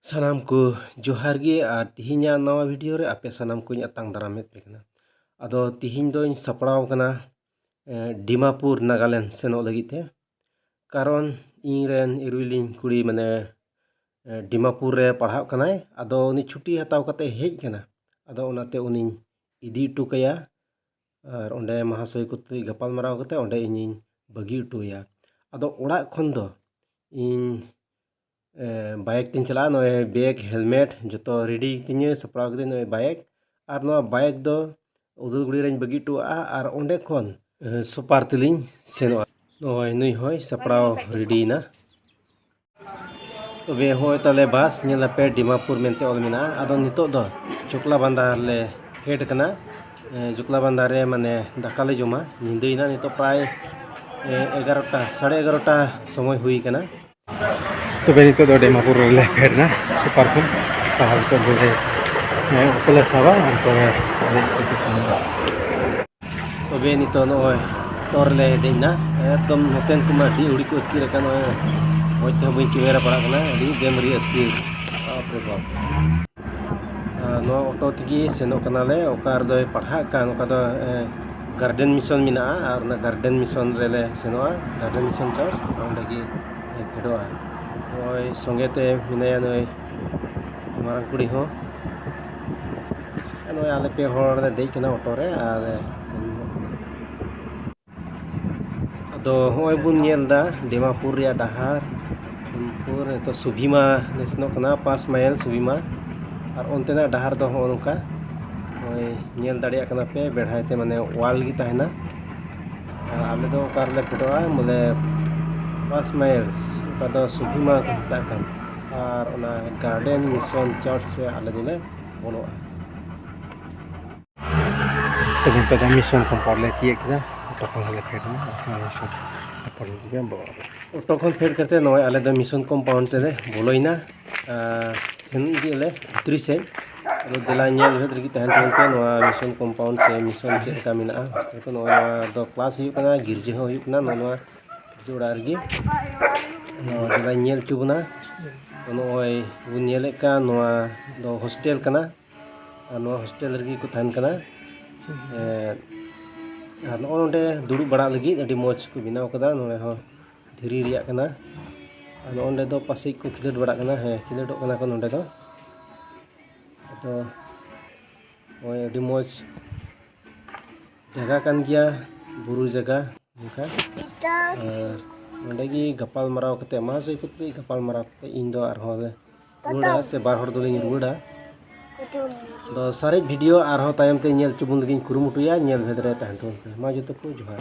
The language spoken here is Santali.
Sanam ko johar gi ar tihinya nawa video re ape sanam ko atang daram het pekna. Ado tihin doin sapraw kana Dimapur Nagaland senok lagi te. Karon ingren iruiling kuri mane Dimapur re padhak kanai. Ado uni chuti hataw kate hej kana. Ado onate uni idi tu kaya ar onde mahasoy ko tui gapal maraw kate onde inying bagi utuya. Ado orak khon do in bike तीन चला नोए बैग हेलमेट जो रेडी तीन सपड़ा के नोए बाइक और नो बाइक दो उदलगुड़ी रेन बगी टुआ और ओंडे खन सुपार तिलिंग सेनो नोए नुई होय सपड़ा रेडी ना तो वे होय तले बस नेला पे डिमापुर मेंते ऑल मिना आदो नितो दो जुकला बांदार ले हेड कना जुकला बांदार रे माने दाका ले जमा निंदैना नितो प्राय 11टा 11:30 समय हुई कना तो बेनितो दो Dimapur le perna super pun tahal to bole pula sawa anto तो बेनितो नोय तोर ले देना एकदम नोतेन कुमा डी उड़ी को अतकी रका नोय मोइते बई कैमरा पड़ा कना डी देमरी अतकी बाप रे बाप नो ऑटो तगी सेनो कना ले ओकार दो पढ़ा कान ओका दो गार्डन मिशन मिना और ना गार्डन मिशन रेले सेनोआ गार्डन मिशन चर्च ओंडगी भेडोआ ओय संगेते मिनाया नोय मारang कुड़ी हो नोय आले पे होर दे कना ऑटो रे आले अदो होय बुन नेलदा डिमापुर रे डहार डिमापुर तो सुभीमा नेसनो कना 5 माइल सुभीमा और ओंतेना डहार दो हो नका ओय नेल दाड़िया कना पे बेढ़ाइते माने वाल गी तहना आले दो कार ले फिटोआ मोले 5 माइल्स का दो सुभीमा ताकन और ओना गार्डन मिशन चर्च रे आले दिले बोलोआ तो बेनितो दा मिशन कंपाउंड ले किए किदा तो kon le perna mission compound दिया बो ऑटो खन फेड करते नय आले द मिशन कंपाउंड ते बोलोइना सेन दिले भितरी से दिला नेल भेद रगी तहन तहन नवा मिशन कंपाउंड से मिशन चेक का मिना तो नवा दो क्लास हुई कना गिरजे हो हुई कना नवा जोड़ा रगी दिला नेल चुबना नोय बु नेले का नवा दो हॉस्टल कना नवा हॉस्टल रगी को तहन कना और नोंडे दुड़ु बड़ा लगी अडी मौज को बिनाव कदा नोले हो धीरी रिया कना नोंडे दो पासे को खिलड बड़ा कना है खिलडो कना को नोंडे दो तो ओय अडी मौज जगह कान गया बुरु जगह उनका और नोंडेगी गपाल मराव कते मासोय कुतबी गपाल मराव कते इन दो आर होले रुड़ा से बार हर दोलिन रुड़ा तो सारे वीडियो आर हो तायम ते नेल चुबुन लगिन कुरुमुटुया नेल भेदरे तहन तो मा जतो को जोहार।